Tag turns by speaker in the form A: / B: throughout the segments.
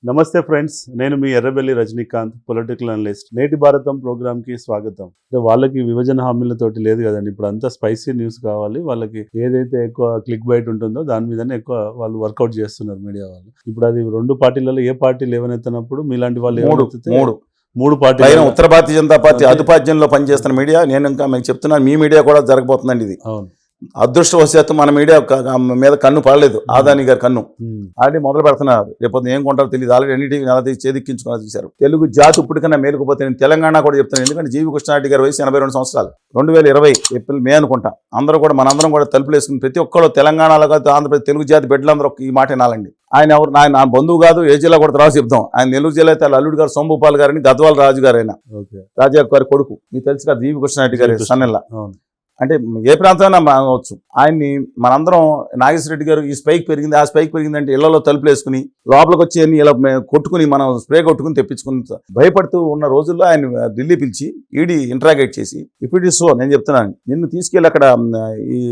A: నమస్తే ఫ్రెండ్స్, నేను మీ Errabelli Rajinikanth, political analyst. నేటి భారతం ప్రోగ్రామ్కి స్వాగతం. వాళ్ళకి విభజన హామీలతోటి లేదు కదండి, ఇప్పుడు అంతా స్పైసీ న్యూస్ కావాలి. వాళ్ళకి ఏదైతే ఎక్కువ క్లిక్ బైట్ ఉంటుందో దాని మీదనే ఎక్కువ వాళ్ళు వర్కౌట్ చేస్తున్నారు మీడియా వాళ్ళు. ఇప్పుడు అది రెండు పార్టీలలో ఏ పార్టీ లేవనెత్తినప్పుడు మీలాంటి వాళ్ళు మూడు పార్టీలు,
B: ఉత్తర భారతీయ జనతా పార్టీ అదుపాద్యంలో పనిచేస్తున్న మీడియా, నేను ఇంకా మీకు చెప్తున్నాను, మీ మీడియా కూడా జరగబోతుందండి ఇది.
A: అవును,
B: అదృష్టవశాత్తు మన మీడియా మీద కన్ను పడలేదు. ఆదాని గారి కన్ను ఆల్రెడీ మొదలు పెడుతున్నారు. రేపు ఏం కొంటారో తెలియదు. ఆల్రెడీ ఎన్నిటికి నెల చేదిక్కించుకుని చూశారు. తెలుగు జాతి ఇప్పటికన్నా మేలుకుపోతే నేను తెలంగాణ కూడా చెప్తాను. ఎందుకంటే జీవి కృష్ణారెడ్డి గారి వయసు 82 సంవత్సరాలు. 2020 ఏప్రిల్ మే అనుకుంటా. అందరూ కూడా మనందరం కూడా తలుపులు వేసుకుని ప్రతి ఒక్కళ్ళు తెలంగాణలో కాదు ఆంధ్రప్రదేశ్ తెలుగు జాతి బిడ్డలందరూ ఈ మాట వినాలండి. ఆయన ఎవరు, నా బంధువు కాదు, ఏ జిల్లా కూడా తర్వాత చెప్తాం. ఆయన నెల్లూరు జిల్లా అయితే అల్లుడు గారు సోమభూపాల్ గారిని గద్వాల రాజు గారు అయినా రాజా గారి కొడుకు, మీకు తెలుసు కదా, జీవి కృష్ణారెడ్డి గారి సన్నెల్ల. అంటే ఏ ప్రాంతమైనా అనవచ్చు. ఆయన్ని మనందరం నాగేశ్వరరెడ్డి గారు ఈ స్పైక్ పెరిగింది, ఆ స్పైక్ పెరిగిందంటే ఇళ్లలో తలుపులు వేసుకుని లోపలికి వచ్చి అన్ని ఇలా కొట్టుకుని మనం స్ప్రే కొట్టుకుని తెప్పించుకుని భయపడుతూ ఉన్న రోజుల్లో ఆయన ఢిల్లీ పిలిచి ఈడీ ఇంట్రాగేట్ చేసి, ఇఫ్ ఇట్ ఈస్ సో, నేను చెప్తున్నాను, నిన్ను తీసుకెళ్ళి అక్కడ ఈ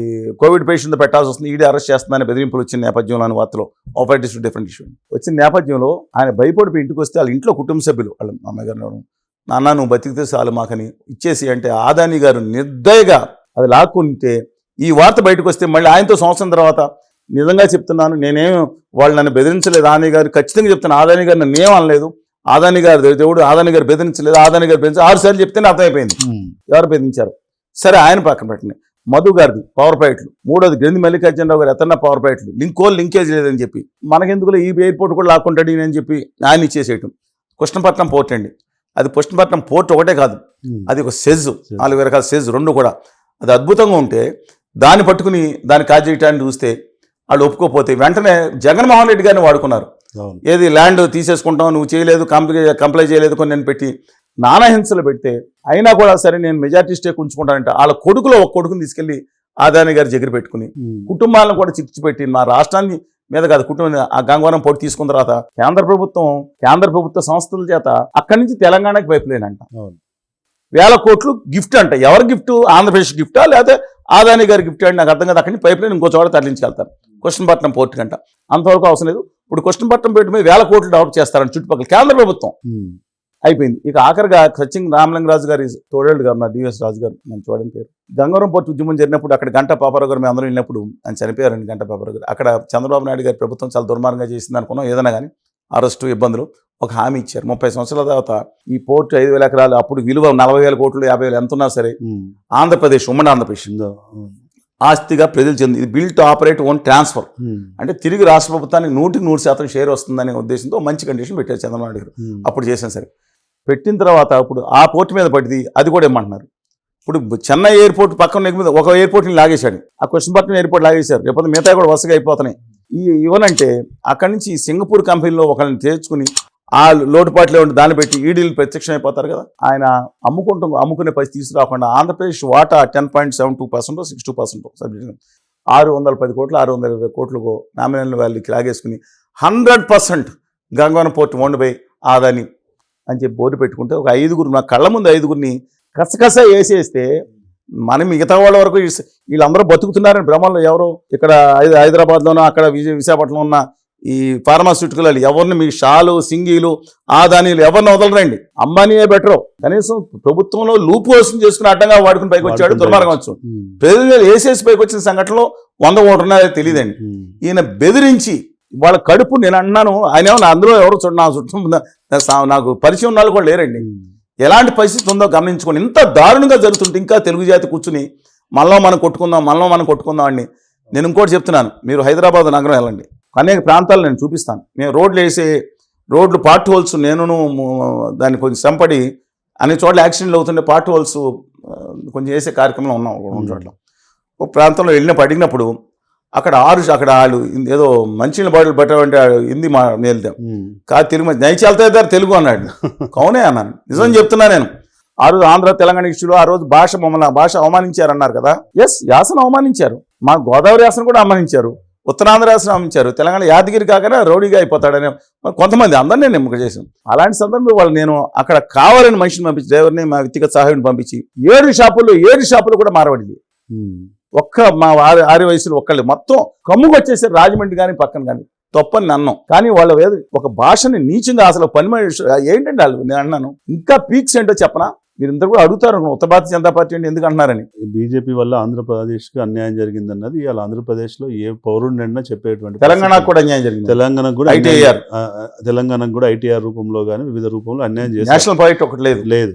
B: కోవిడ్ పేషెంట్ పెట్టాల్సి వస్తుంది, ఈడీ అరెస్ట్ చేస్తుందని బెదిరింపులు వచ్చిన నేపథ్యంలో అని వార్తలో ఆపరేట్ ఇష్యూ డిఫరెంట్ ఇష్యూ వచ్చిన నేపథ్యంలో ఆయన భయపడిపోయి ఇంటికి వస్తే వాళ్ళ ఇంట్లో కుటుంబ సభ్యులు, వాళ్ళ అమ్మగారు, నాన్న నువ్వు బతికితే చాలు మాకని ఇచ్చేసి, అంటే ఆదాని గారు నిర్దయగా అది లాక్కుంటే ఈ వార్త బయటకు వస్తే మళ్ళీ ఆయనతో సంవత్సరం తర్వాత, నిజంగా చెప్తున్నాను, నేనేం వాళ్ళు నన్ను బెదిరించలేదు, ఆదాని గారు ఖచ్చితంగా చెప్తాను, ఆదాని గారు నన్ను ఏం అనలేదు, ఆదాని గారు దేవుడు, ఆదాని గారు బెదిరించలేదు, ఆదాని గారు బెదిరించి 6 సార్లు చెప్తేనే అర్థమైపోయింది ఎవరు బెదిరించారు. సరే, ఆయన పక్కన పెట్టండి. మధు గారిది పవర్ ప్యాకెట్లు, మూడోది గ్రంథి మల్లికార్జునరావు గారు ఎత్తన్న పవర్ ప్యాకెట్లు, లింకేజ్ లేదని చెప్పి మనకెందుకులో ఈ ఎయిర్పోర్ట్ కూడా లాక్కుంటాడు అని చెప్పి ఆయన ఇచ్చేసేయటం. కృష్ణపట్నం పోర్ట్ అండి, అది కృష్ణపట్నం పోర్ట్ ఒకటే కాదు, అది ఒక సెజ్, 4 రకాల సెజ్, 2 కూడా అది అద్భుతంగా ఉంటే దాన్ని పట్టుకుని దాన్ని కాజేయటాన్ని చూస్తే వాళ్ళు ఒప్పుకోపోతే వెంటనే జగన్మోహన్ రెడ్డి గారిని వాడుకున్నారు. ఏది ల్యాండ్ తీసేసుకుంటాం, నువ్వు చేయలేదు, కంప్లై చేయలేదు కొన్ని నేను పెట్టి నానా హింసలు పెడితే అయినా కూడా సరే నేను మెజార్టీ స్టేక్ ఉంచుకుంటానంటే వాళ్ళ కొడుకులో ఒక కొడుకుని తీసుకెళ్లి ఆదాని గారి దగ్గర పెట్టుకుని కుటుంబాలను కూడా చిక్కిపెట్టి మా రాష్ట్రాన్ని మీద కాదు కుటుంబం ఆ గంగవరం పొడి తీసుకున్న తర్వాత కేంద్ర ప్రభుత్వ సంస్థల చేత అక్కడి నుంచి తెలంగాణకి పైప్ లైన్ అంట, 1000 కోట్లు గిఫ్ట్ అంట. ఎవరి గిఫ్ట్? ఆంధ్రప్రదేశ్ గిఫ్టా లేకపోతే ఆదాని గారి గిఫ్ట్ అంటే నాకు అర్థం కాదు. అక్కడి నుంచి పైప్ లైన్ ఇంకో చోట తరలించుకెళ్తారు కృష్ణపట్నం పోర్టు కంట. అంతవరకు అవసరం లేదు. ఇప్పుడు కృష్ణపట్నం పోర్టు మీద 1000 కోట్లు డెవలప్ చేస్తారని చుట్టుపక్కల కేంద్ర ప్రభుత్వం అయిపోయింది. ఇక ఆఖరిగా సచిన్ రామలింగరాజు గారి తోడేళ్ళు గారు, డిఎస్ రాజు గారు, మనం చూడని పేరు, గంగవరం పోర్టు ఉద్యమం జరిగినప్పుడు అక్కడ గంటా పాపారావు గారు మేము అందరం వెళ్ళినప్పుడు ఆయన చనిపోయారండి. గంటా పాపారావు గారు అక్కడ చంద్రబాబు నాయుడు గారి ప్రభుత్వం చాలా దుర్మార్గంగా చేసింది అనుకున్నాం. ఏదైనా కానీ అరెస్టు ఇబ్బందులు, ఒక హామీ ఇచ్చారు. 30 సంవత్సరాల తర్వాత ఈ పోర్టు 5,000 ఎకరాలు, అప్పుడు విలువ 40,000 కోట్లు 50,000 ఎంత ఉన్నా సరే ఆంధ్రప్రదేశ్, ఉమ్మడి ఆంధ్రప్రదేశ్ ఆస్తిగా ప్రజలు చెంది, ఇది build to operate own transfer, అంటే తిరిగి రాష్ట్ర ప్రభుత్వానికి 100% షేర్ వస్తుందనే ఉద్దేశంతో మంచి కండిషన్ పెట్టారు చంద్రబాబు నాయుడు గారు. అప్పుడు చేసిన సరే పెట్టిన తర్వాత ఇప్పుడు ఆ పోర్టు మీద పడింది, అది కూడా ఏమంటున్నారు. ఇప్పుడు చెన్నై ఎయిర్పోర్ట్ పక్కన మీద ఒక ఎయిర్పోర్ట్ని లాగేశాడు, ఆ కృష్ణపట్నం ఎయిర్పోర్ట్ లాగేశారు. రేపు మిగతా కూడా వరుసగా అయిపోతున్నాయి. ఇవనంటే అక్కడి నుంచి సింగపూర్ కంపెనీలో ఒకరిని చేర్చుకుని ఆ లోటుపాట్లు ఉండి దాన్ని పెట్టి ఈడీలు ప్రత్యక్షం అయిపోతారు కదా. ఆయన అమ్ముకునే పరిస్థితి తీసుకురాకుండా ఆంధ్రప్రదేశ్ వాటా 10.72% 62% సబ్జెక్ట్ 610 కోట్లు 620 కోట్లకు నామినల్ వాల్యూకి లాగేసుకుని 100% Gangavaram port owned by Adani అని చెప్పి బోర్డు పెట్టుకుంటే ఒక 5గురు, నా కళ్ళ ముందు 5గురిని కసకస వేసేస్తే మనం మిగతా వాళ్ళ వరకు వీళ్ళందరూ బతుకుతున్నారని భ్రమంలో ఎవరు ఇక్కడ హైదరాబాద్లోనో అక్కడ విశాఖపట్నంలో ఉన్న ఈ ఫార్మాస్యూటికల్ ఎవరిని మీ షాలు సింగీలు ఆదానీలు ఎవరిని వదలరండి. అంబానీయే బెటరు. కనీసం ప్రభుత్వంలో లూప్ హోల్స్ చేసుకుని అడ్డంగా వాడుకుని పైకి వచ్చాడు, దుర్మార్గం వచ్చు. ప్రజలు వేసేసి పైకి వచ్చిన సంఘటనలో 100 కోట్లు ఉన్నాయో తెలియదండి. ఈయన బెదిరించి వాళ్ళ కడుపు, నేను అన్నాను, ఆయన అందులో ఎవరు నా చుట్టూ నాకు పరిచయం ఉన్న వాళ్ళు కూడా లేరండి. ఎలాంటి పరిస్థితి ఉందో గమనించుకొని ఇంత దారుణంగా జరుగుతుంటే ఇంకా తెలుగు జాతి కూర్చుని మనలో మనం కొట్టుకుందాం అండి. నేను ఇంకోటి చెప్తున్నాను, మీరు హైదరాబాద్ నగరం వెళ్ళండి, అనేక ప్రాంతాలు నేను చూపిస్తాను. మేము రోడ్లు పార్ట్ హోల్స్, నేను దాన్ని కొంచెం శ్రమపడి అన్ని చోట్ల యాక్సిడెంట్లు అవుతుండే పార్ట్ హోల్స్ కొంచెం వేసే కార్యక్రమంలో ఉన్నాం. 2 చోట్ల ఒక ప్రాంతంలో అడిగినప్పుడు అక్కడ వాళ్ళు ఏదో మంచినీళ్ళ బాటిల్ పెట్టాలంటే హిందీ వెళ్తాం కాదు, తెలుగు నైచి వెళ్తాయి తెలుగు అన్నాడు. కౌనే అన్నాను, నిజం చెప్తున్నా నేను. ఆ రోజు ఆంధ్ర తెలంగాణ ఇష్యూలో ఆ రోజు భాష అవమానించారు అన్నారు కదా. ఎస్, యాసను అవమానించారు. మా గోదావరి యాసను కూడా అవమానించారు, ఉత్తరాంధ్ర యాసను అవమానించారు. తెలంగాణ యాదగిరి కాకనే రౌడీగా అయిపోతాడని కొంతమంది అందరినీ నిమ్మక చేశాను. అలాంటి సందర్భంలో వాళ్ళు నేను అక్కడ కావాలని మనిషిని పంపించి, డ్రైవర్ని, మా వ్యక్తిగత సహాయాన్ని పంపించి 7 షాపులు కూడా మారబడింది. ఒక్క మా 6 వయసులో ఒక్కళ్ళు మొత్తం కమ్ముకు వచ్చేసారు. రాజమండ్రి కానీ పక్కన కానీ తప్పని నేను అన్నాం. కానీ వాళ్ళు ఒక భాషని నీచంగా అసలు పని మనిషి ఏంటంటే వాళ్ళు నేను అన్నాను. ఇంకా పీక్స్ ఏంటో చెప్పనా, మీరందరూ కూడా అడుగుతారు ఉత్తర భారతీయ జనతా పార్టీ అంటే ఎందుకు అంటున్నారని.
A: బీజేపీ వల్ల ఆంధ్రప్రదేశ్కి అన్యాయం జరిగిందన్నది ఇవాళ ఆంధ్రప్రదేశ్లో ఏ పౌరుడినైనా చెప్పేటువంటి
B: తెలంగాణకు కూడా అన్యాయం జరిగింది.
A: తెలంగాణకు కూడా
B: ITR.
A: తెలంగాణకు కూడా ITR రూపంలో కానీ వివిధ రూపంలో అన్యాయం చేశారు.
B: నేషనల్ ప్రాజెక్ట్ ఒకటి లేదు.